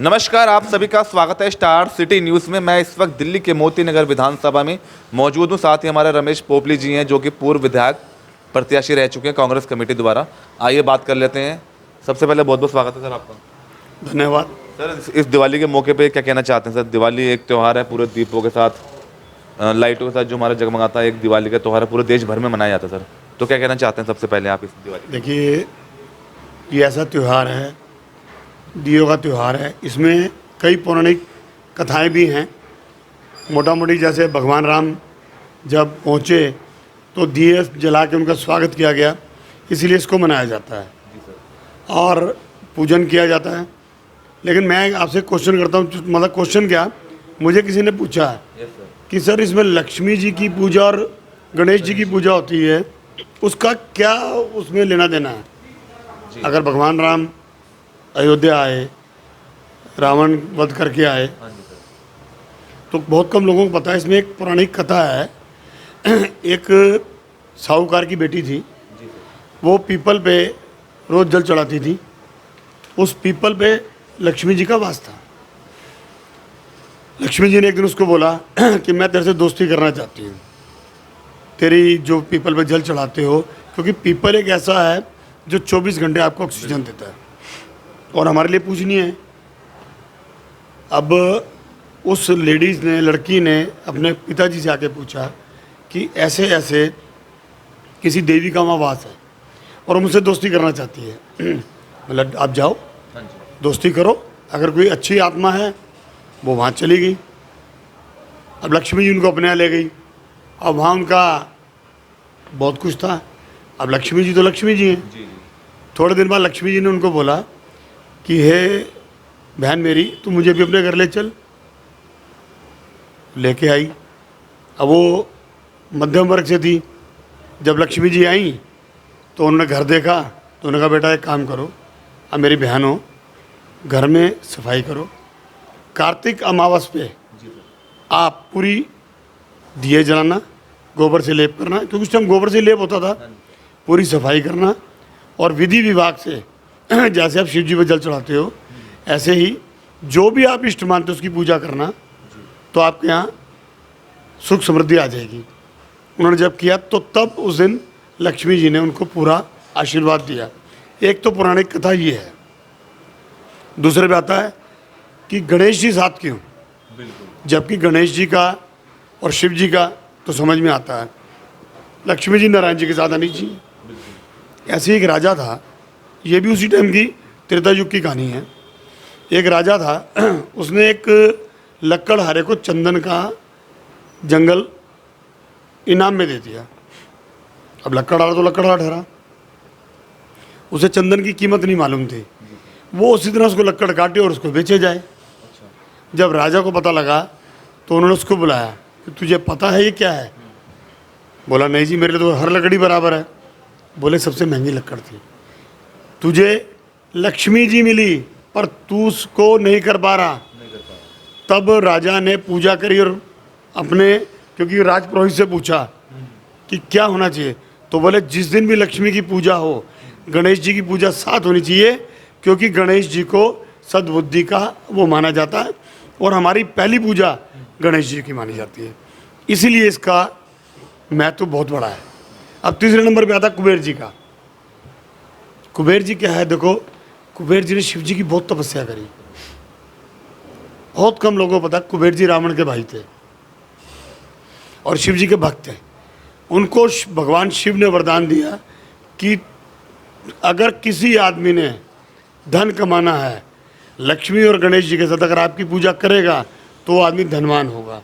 नमस्कार, आप सभी का स्वागत है स्टार सिटी न्यूज़ में। मैं इस वक्त दिल्ली के मोती नगर विधानसभा में मौजूद हूं। साथ ही हमारे रमेश पोपली जी हैं, जो कि पूर्व विधायक प्रत्याशी रह चुके हैं कांग्रेस कमेटी द्वारा। आइए बात कर लेते हैं। सबसे पहले बहुत बहुत स्वागत है सर आपका। धन्यवाद सर, इस दिवाली के मौके पे क्या कहना चाहते हैं? सर, दिवाली एक त्यौहार है, पूरे दीपों के साथ, लाइटों के साथ जो हमारा जगमगाता है, एक दिवाली का त्यौहार है, पूरे देश भर में मनाया जाता है सर। तो क्या कहना चाहते हैं सबसे पहले आप इस दिवाली? देखिए, ये ऐसा त्यौहार है, दियों का त्यौहार है। इसमें कई पौराणिक कथाएं भी हैं। मोटा मोटी जैसे भगवान राम जब पहुँचे तो दिए जला के उनका स्वागत किया गया, इसीलिए इसको मनाया जाता है और पूजन किया जाता है। लेकिन मैं आपसे क्वेश्चन करता हूँ, मतलब क्वेश्चन क्या, मुझे किसी ने पूछा है कि सर इसमें लक्ष्मी जी की पूजा और गणेश जी की पूजा होती है, उसका क्या उसमें लेना देना है? अगर भगवान राम अयोध्या आए, रावण वध करके आए, तो बहुत कम लोगों को पता है। इसमें एक पौराणिक कथा है। एक साहूकार की बेटी थी, वो पीपल पे रोज़ जल चढ़ाती थी। उस पीपल पे लक्ष्मी जी का वास था। लक्ष्मी जी ने एक दिन उसको बोला कि मैं तेरे से दोस्ती करना चाहती हूँ, तेरी जो पीपल पे जल चढ़ाते हो, क्योंकि पीपल एक ऐसा है जो 24 घंटे आपको ऑक्सीजन देता है और हमारे लिए पूजनीय है। अब उस लेडीज़ ने, लड़की ने अपने पिताजी से आके पूछा कि ऐसे ऐसे किसी देवी का वहाँ वास है और मुझसे दोस्ती करना चाहती है। मतलब आप जाओ, दोस्ती करो, अगर कोई अच्छी आत्मा है वो वहाँ चली गई। अब लक्ष्मी जी उनको अपने यहाँ ले गई। अब वहाँ उनका बहुत कुछ था। अब लक्ष्मी जी तो लक्ष्मी जी हैं। थोड़े दिन बाद लक्ष्मी जी ने उनको बोला कि हे बहन मेरी, तू मुझे भी अपने घर ले चल। लेके आई। अब वो मध्यम वर्ग से थी। जब लक्ष्मी जी आई तो उन्होंने घर देखा तो उन्होंने कहा, बेटा एक काम करो, अब मेरी बहन हो, घर में सफाई करो। कार्तिक अमावस पे आप पूरी दिए जलाना, गोबर से लेप करना, क्योंकि उस टाइम गोबर से लेप होता था। पूरी सफाई करना और विधि विभाग से जैसे आप शिव जी पर जल चढ़ाते हो, ऐसे ही जो भी आप इष्ट मानते हो उसकी पूजा करना, तो आपके यहाँ सुख समृद्धि आ जाएगी। उन्होंने जब किया तो तब उस दिन लक्ष्मी जी ने उनको पूरा आशीर्वाद दिया। एक तो पौराणिक कथा ये है। दूसरे पे आता है कि गणेश जी साथ क्यों, जबकि गणेश जी का और शिव जी का तो समझ में आता है, लक्ष्मी जी नारायण जी के साथ आनी चाहिए। ऐसे एक राजा था, ये भी उसी टाइम की त्रेता युग की कहानी है। एक राजा था, उसने एक लक्कड़हारे को चंदन का जंगल इनाम में दे दिया। अब लक्कड़हारा तो लक्कड़हारा ठहरा, उसे चंदन की कीमत नहीं मालूम थी। वो उसी तरह उसको लक्कड़ काटे और उसको बेचे जाए। जब राजा को पता लगा तो उन्होंने उसको बुलाया कि तुझे पता है ये क्या है? बोला, नहीं जी, मेरे लिए तो हर लकड़ी बराबर है। बोले, सबसे महंगी लक्कड़ थी, तुझे लक्ष्मी जी मिली पर तू उसको नहीं कर पा रहा। तब राजा ने पूजा करी और अपने, क्योंकि राजपुरोहित से पूछा कि क्या होना चाहिए, तो बोले जिस दिन भी लक्ष्मी की पूजा हो, गणेश जी की पूजा साथ होनी चाहिए, क्योंकि गणेश जी को सद्बुद्धि का वो माना जाता है और हमारी पहली पूजा गणेश जी की मानी जाती है। इसीलिए इसका महत्व बहुत बड़ा है। अब तीसरे नंबर पे आता कुबेर जी का। कुबेर जी क्या है? देखो, कुबेर जी ने शिव जी की बहुत तपस्या करी। बहुत कम लोगों को पता, कुबेर जी रावण के भाई थे और शिव जी के भक्त थे। उनको भगवान शिव ने वरदान दिया कि अगर किसी आदमी ने धन कमाना है, लक्ष्मी और गणेश जी के साथ अगर आपकी पूजा करेगा तो वो आदमी धनवान होगा।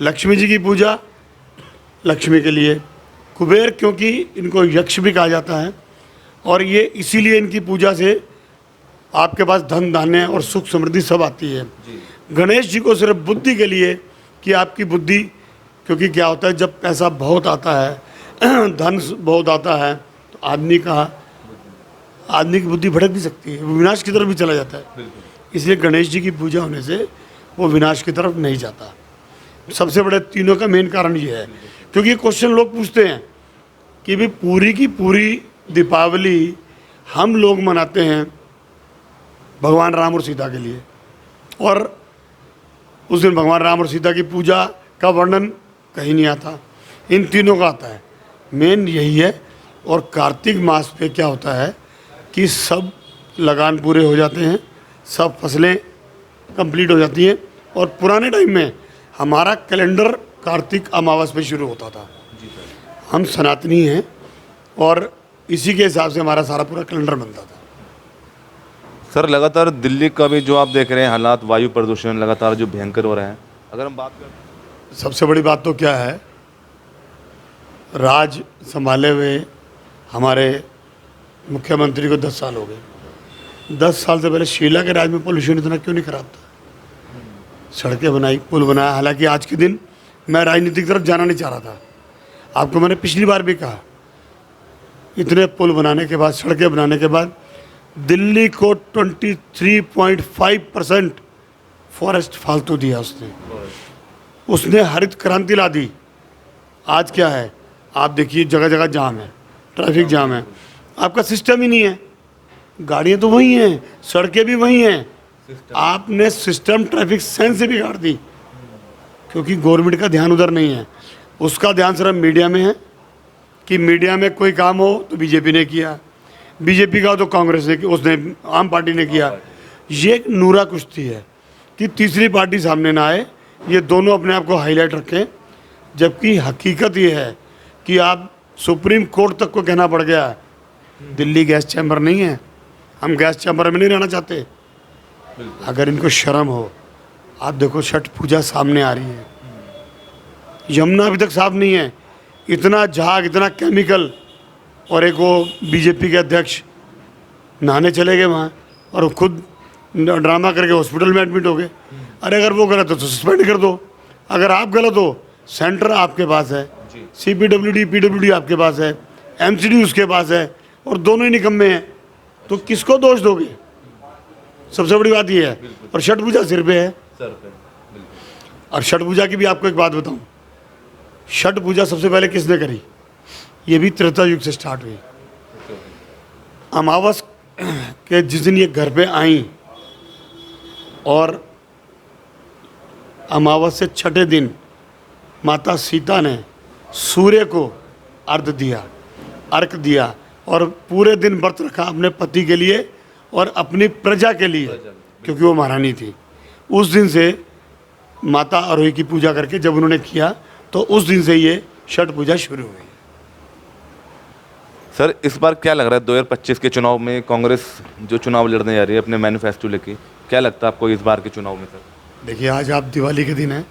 लक्ष्मी जी की पूजा लक्ष्मी के लिए, कुबेर क्योंकि इनको यक्ष भी कहा जाता है और ये इसीलिए इनकी पूजा से आपके पास धन धान्य और सुख समृद्धि सब आती है। गणेश जी को सिर्फ बुद्धि के लिए कि आपकी बुद्धि, क्योंकि क्या होता है जब पैसा बहुत आता है, धन बहुत आता है, तो आदमी की बुद्धि भटक भी सकती है, वो विनाश की तरफ भी चला जाता है। इसलिए गणेश जी की पूजा होने से वो विनाश की तरफ नहीं जाता। सबसे बड़े तीनों का मेन कारण ये है, क्योंकि ये क्वेश्चन लोग पूछते हैं कि भाई पूरी की पूरी दीपावली हम लोग मनाते हैं भगवान राम और सीता के लिए, और उस दिन भगवान राम और सीता की पूजा का वर्णन कहीं नहीं आता, इन तीनों का आता है। मेन यही है। और कार्तिक मास पे क्या होता है कि सब लगान पूरे हो जाते हैं, सब फसलें कंप्लीट हो जाती हैं। और पुराने टाइम में हमारा कैलेंडर कार्तिक अमावस पे शुरू होता था। हम सनातनी हैं और इसी के हिसाब से हमारा सारा पूरा कैलेंडर बनता था। सर लगातार दिल्ली का भी जो आप देख रहे हैं हालात, वायु प्रदूषण लगातार जो भयंकर हो रहे हैं, अगर हम बात करें सबसे बड़ी बात तो क्या है, राज संभाले हुए हमारे मुख्यमंत्री को 10 साल हो गए। 10 साल से पहले शीला के राज में पोल्यूशन इतना क्यों नहीं खराब था? सड़कें बनाई, पुल बनाया। हालांकि आज के दिन मैं राजनीति की तरफ जाना नहीं चाह रहा था। आपको मैंने पिछली बार भी कहा, इतने पुल बनाने के बाद, सड़कें बनाने के बाद दिल्ली को 23.5% फॉरेस्ट फालतू दिया उसने। उसने हरित क्रांति ला दी। आज क्या है, आप देखिए जगह जगह जाम है, ट्रैफिक जाम है। आपका सिस्टम ही नहीं है। गाड़ियाँ तो वही हैं, सड़कें भी वही हैं, आपने सिस्टम ट्रैफिक सेंस से बिगाड़ दी, क्योंकि गवर्नमेंट का ध्यान उधर नहीं है। उसका ध्यान सिर्फ मीडिया में है कि मीडिया में कोई काम हो तो बीजेपी ने किया, बीजेपी का हो तो कांग्रेस ने, उसने आम पार्टी ने किया। ये एक नूरा कुश्ती है कि तीसरी पार्टी सामने ना आए, ये दोनों अपने आप को हाईलाइट रखें। जबकि हकीकत ये है कि आप सुप्रीम कोर्ट तक को कहना पड़ गया, दिल्ली गैस चैम्बर नहीं है, हम गैस चैम्बर में नहीं रहना चाहते। अगर इनको शर्म हो, आप देखो छठ पूजा सामने आ रही है, यमुना अभी तक साफ नहीं है, इतना झाग, इतना केमिकल। और एक वो बीजेपी के अध्यक्ष नहाने चले गए वहाँ और खुद ड्रामा करके हॉस्पिटल में एडमिट हो गए। अरे अगर वो गलत हो तो सस्पेंड कर दो, अगर आप गलत हो, सेंटर आपके पास है, CPWD PWD आपके पास है, MCD उसके पास है, और दोनों ही निकम्मे हैं, तो किसको दोष दोगे? सबसे बड़ी बात ये है। और छठ पूजा सिर पे है। और छठ पूजा की भी आपको एक बात बताऊं, छठ पूजा सबसे पहले किसने करी? ये भी त्रेता युग से स्टार्ट हुई। अमावस के जिस दिन ये घर पे आई और अमावस से छठे दिन माता सीता ने सूर्य को अर्घ दिया और पूरे दिन व्रत रखा अपने पति के लिए और अपनी प्रजा के लिए, क्योंकि वो महारानी थी। उस दिन से माता अरोही की पूजा करके जब उन्होंने किया, तो उस दिन से ये छठ पूजा शुरू हुई। सर इस बार क्या लग रहा है 2025 के चुनाव में कांग्रेस जो चुनाव लड़ने जा रही है अपने मैनिफेस्टो लेके, क्या लगता है आपको इस बार के चुनाव में? सर देखिए, आज आप दिवाली के दिन है,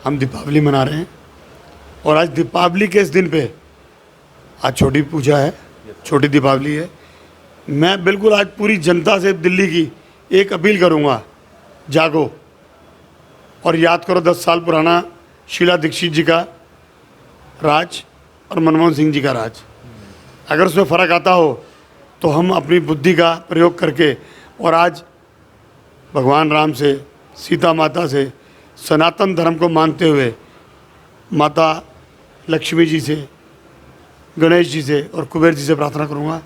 हम दीपावली मना रहे हैं, और आज दीपावली के इस दिन पे आज छोटी पूजा है, छोटी दीपावली है। मैं बिल्कुल आज पूरी जनता से दिल्ली की एक अपील करूंगा, जागो और याद करो 10 साल पुराना शीला दीक्षित जी का राज और मनमोहन सिंह जी का राज। अगर उसमें फ़र्क आता हो तो हम अपनी बुद्धि का प्रयोग करके और आज भगवान राम से, सीता माता से, सनातन धर्म को मानते हुए माता लक्ष्मी जी से, गणेश जी से और कुबेर जी से प्रार्थना करूँगा,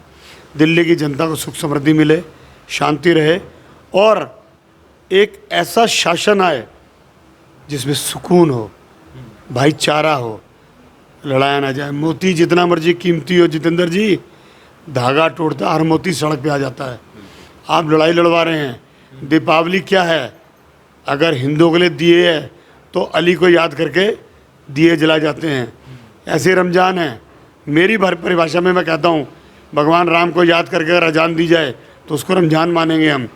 दिल्ली की जनता को सुख समृद्धि मिले, शांति रहे और एक ऐसा शासन आए जिसमें सुकून हो, भाईचारा हो, लड़ाया ना जाए। मोती जितना मर्जी कीमती हो जितेंद्र जी, धागा टूटता हर मोती सड़क पे आ जाता है। आप लड़ाई लड़वा रहे हैं। दीपावली क्या है? अगर हिंदुओं के लिए दिए है तो अली को याद करके दिए जलाए जाते हैं। ऐसे रमज़ान है, मेरी परिभाषा में मैं कहता हूँ, भगवान राम को याद करके अगर अजान दी जाए तो उसको रमज़ान मानेंगे हम,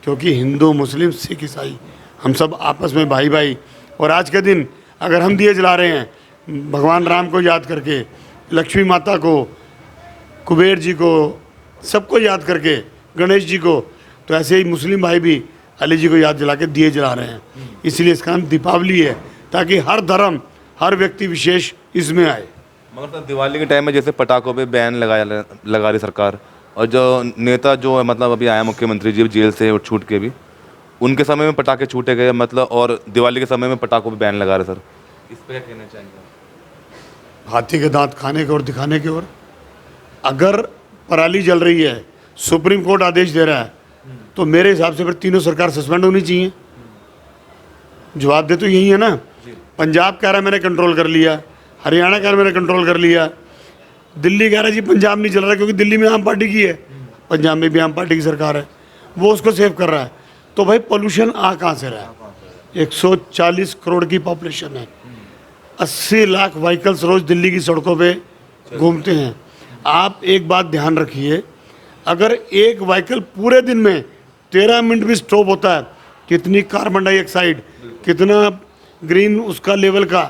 क्योंकि हिंदू मुस्लिम सिख ईसाई हम सब आपस में भाई भाई। और आज के दिन अगर हम दिए जला रहे हैं भगवान राम को याद करके, लक्ष्मी माता को, कुबेर जी को, सबको याद करके, गणेश जी को, तो ऐसे ही मुस्लिम भाई भी अली जी को याद जला के दिए जला रहे हैं। इसलिए इसका नाम दीपावली है, ताकि हर धर्म, हर व्यक्ति विशेष इसमें आए। मगर सर दिवाली के टाइम में जैसे पटाखों पे बैन लगा रही सरकार, और जो नेता जो है मतलब अभी आया मुख्यमंत्री जी जेल से छूट के भी, उनके समय में पटाखे छूटे गए मतलब, और दिवाली के समय में पटाखों पे बैन लगा रहे। सर इस पर क्या कहना चाहेंगे? हाथी के दांत खाने के और दिखाने के और। अगर पराली जल रही है, सुप्रीम कोर्ट आदेश दे रहा है, तो मेरे हिसाब से फिर तीनों सरकार सस्पेंड होनी चाहिए। जवाब दे तो यही है ना। पंजाब कह रहा है मैंने कंट्रोल कर लिया, हरियाणा कह रहा है मैंने कंट्रोल कर लिया, दिल्ली कह रहा है जी पंजाब नहीं चल रहा क्योंकि दिल्ली में आम पार्टी की है, पंजाब में भी आम पार्टी की सरकार है, वो उसको सेव कर रहा है। तो भाई पोल्यूशन आ कहाँ से रहा है? 140 करोड़ की पॉपुलेशन है, 80 लाख व्हीकल्स रोज दिल्ली की सड़कों पे घूमते हैं। आप एक बात ध्यान रखिए, अगर एक व्हीकल पूरे दिन में 13 मिनट भी स्टॉप होता है, कितनी कार्बन डाइऑक्साइड, कितना ग्रीन उसका लेवल का,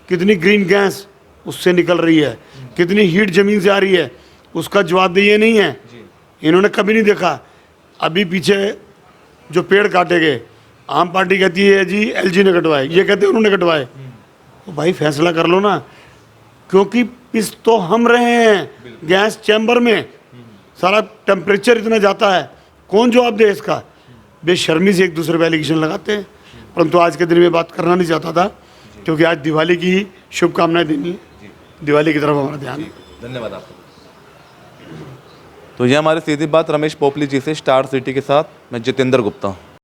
कितनी ग्रीन गैस उससे निकल रही है, कितनी हीट जमीन से आ रही है, उसका जवाबदेही ये नहीं है। इन्होंने कभी नहीं देखा। अभी पीछे जो पेड़ काटे गए, आम पार्टी कहती है जी एलजी ने कटवाए, ये कहते हैं उन्होंने कटवाए। तो भाई फैसला कर लो ना, क्योंकि पिस तो हम रहे हैं गैस चैम्बर में, सारा टेम्परेचर इतना जाता है, कौन जवाब दे इसका? बेशर्मी से एक दूसरे पर एलिगेशन लगाते हैं। परंतु आज के दिन में बात करना नहीं चाहता था, क्योंकि आज दिवाली की शुभकामनाएं देनी है, दिवाली की तरफ हमारा ध्यान है। धन्यवाद आपका। तो ये हमारी सीधी बात रमेश पोपली जी से, स्टार सिटी के साथ मैं जितेंद्र गुप्ता हूँ।